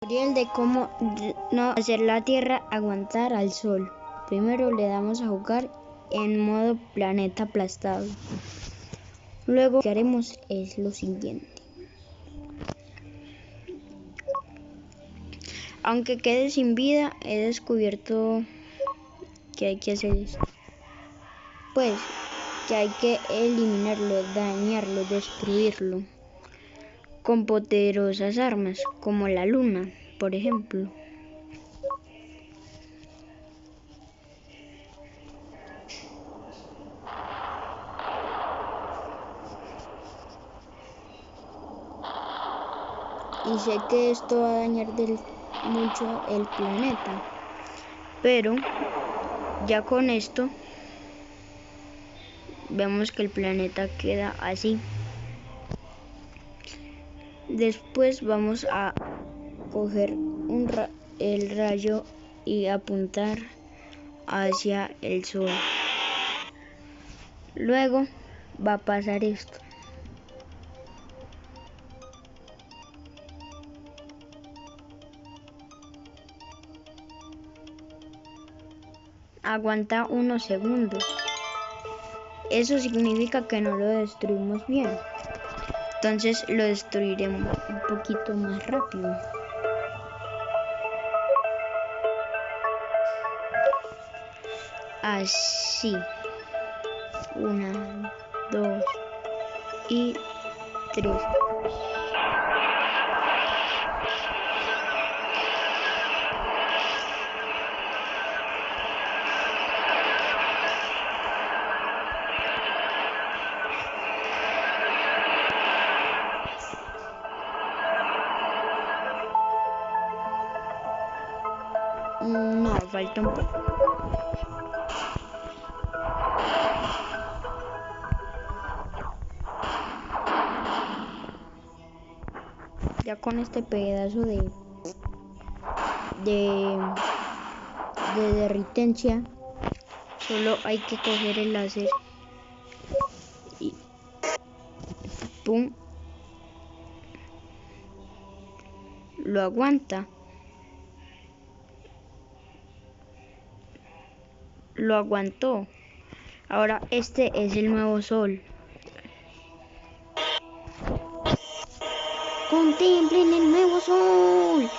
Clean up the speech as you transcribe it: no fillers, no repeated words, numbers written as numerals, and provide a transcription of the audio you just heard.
Tutorial de cómo no hacer la Tierra aguantar al Sol. Primero le damos a jugar en modo planeta aplastado. Luego lo que haremos es lo siguiente. Aunque quede sin vida, he descubierto que hay que hacer esto. Pues que hay que eliminarlo, dañarlo, destruirlo con poderosas armas, como la luna, por ejemplo. Y sé que esto va a dañar mucho el planeta, pero ya con esto vemos que el planeta queda así. Después vamos a coger el rayo y apuntar hacia el Sol. Luego va a pasar esto. Aguanta unos segundos. Eso significa que no lo destruimos bien. Entonces lo destruiremos un poquito más rápido. Así. 1, 2 y 3. No, falta un poco. Ya con este pedazo de derritencia, solo hay que coger el láser y pum, lo aguanta. Lo aguantó. Ahora este es el nuevo Sol. Contemplen el nuevo Sol.